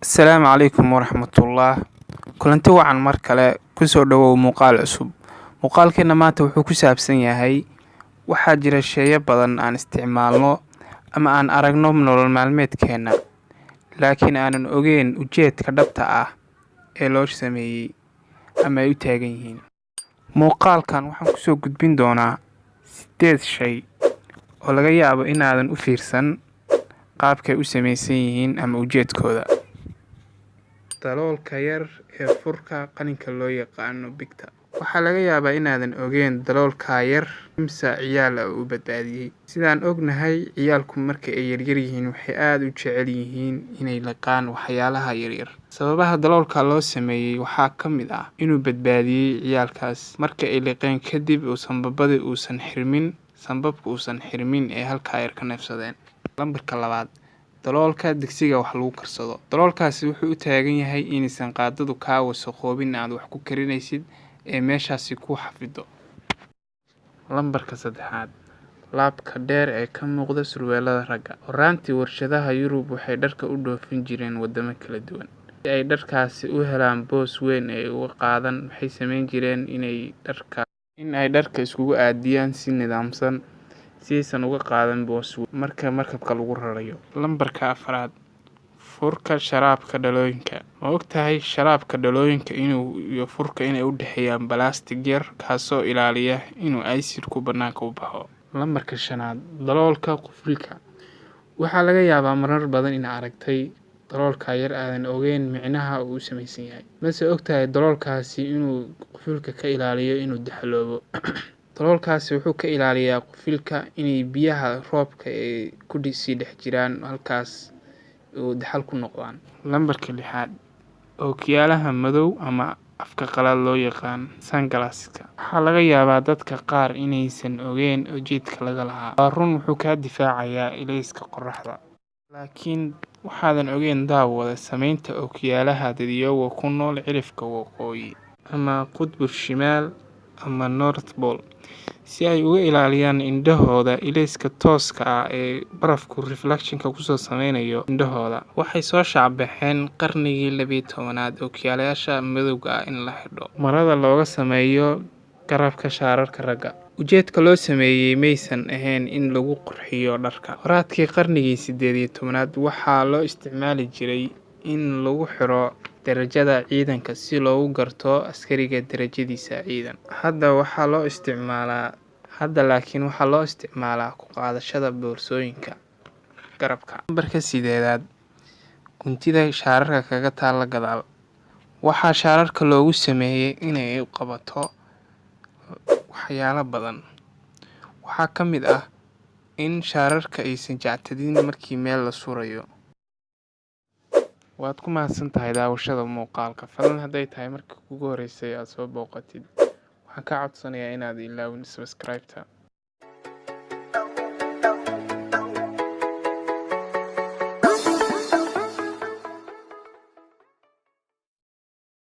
Asalaamu calaykum waraxmatullah. Kulanti wacan mar kale kusoo dhawow muuqaal cusub. Muuqaalkeena maanta wuxuu ku saabsan yahay waxaa jira sheeyo badan aan isticmaalno ama aan aragno nolol maalmeedkeena, laakiin aanan ogeyn ujeedka dhabta ah ee loo sameeyay ama ay u taagan yihiin. Muuqaalkan waxaan kusoo gudbin doonaa 8 shay oo laga yaabo inaadan u fiirsan qaabkay u samaysan yihiin ama ujeedkooda. Daloolka yar ee furka qalinka loo yaqaano bigta. Waxaa laga yaabaa inaadan ogeyn daloolka yar imsa ciyaal u badbaadiyay. Sidaan ognahay, ciyaalku marka ay yaryar yihiin waxay aad u jecel yihiin inay liqaan waxyaalaha yaryar. Sababaha daloolka loo sameeyay waxaa ka mid ah inuu badbaadiyay ciyaalkaas marka ay liqeen kadib sanbabka uusan xirmin ee halkaa yar ka neefsadeen. Lambarka 2, daloolka digsiga wax lagu karsado. Daloolkaasi wuxuu u taagan yahay inaysan qaadadu kaa wasakhoobin aad wax ku karinaysid ee meeshaasi ku xafido. Lambarka 3, laabka dheer ee ka muuqda surweelada ragga. Horaantii warshadaha Yurub waxay dharka u dhoofin jireen wadamo kala duwan. Si ay dharkaasi u helaan boos weyn ee uga qaadan, waxay samayn jireen in ay dharka iskugu aadiyaan si nidaamsan si aysan uga qaadan boos weyn marka markabka lagu rarayo. Lambarka 4, furka sharaabka dhalooyinka. Ma ogtahay sharaabka dhalooyinka iyo furka inay u dhexeeyaan balaastig yar kaasoo ilaaliya inuu aysidku bannaanka u baxo. Lambarka 5, daloolka qufulka. Waxaa laga yaabaa marar badan in aragtay daloolka yar aadan ogeyn micnaha uu samaysan yahay. Mase ogtahay daloolkaasi inuu qufulka ka ilaaliyo inuu daxaloobo. Daloolkaasi wuxuu ka ilaaliyaa qufulka inay biyaha roobka ay ku sii dhex jiraan halkaas oo daxal ku noqdaan. Lambarka 6, ookiyaalaha madow ama afka qalaad loo yaqaan sunglasska. Waxaa laga yaabaa dadka qaar inaysan ogeyn ujeedka laga lahaa. Waa run, wuxuu ka difaacayaa ilayska qorraxda. Laakiin waxaadan ogeyn daawada samaynta ookiyaalaha dadyoga ku nool cirifka waqooyi ama qutbul shimaal ama North Pole si ay uga ilaaliyaan indhahooda ilayska tooska ah ee barafku reflection-ka kusoo sameynayo indhahooda. Waxay soo shacbaxeen qarnigii 12aad ookiyaalayaasha madowga ah in la xidho marada looga sameeyo garabka shaararka ragga. Ujeedka loo sameeyay maysan ahayn in lagu qurxiyo dharka. Horaadkii qarnigii 18aad waxaa loo isticmaali jiray in lagu xiro darajada ciidanka si loogu garto askariga darajadiisa ciidan. Hadda laakiin waxaa loo isticmaalaa ku qaadashada boorsooyinka garabka. Lambarka 8, guntida shaararka kaga taal gadaal. Waxaa shaararka loogu sameeyay inay qabato waxyaalo badan. Waxaa ka mid ah in shaararka aysan jactadin markii meel la surayo. Waad ku mahadsantahay daawashada muuqaalka. Fadlan hadday tahay markii ugu horeysay aad soo booqatid, waxaan ka codsanayaa inaad ilaawin subscribe-ta.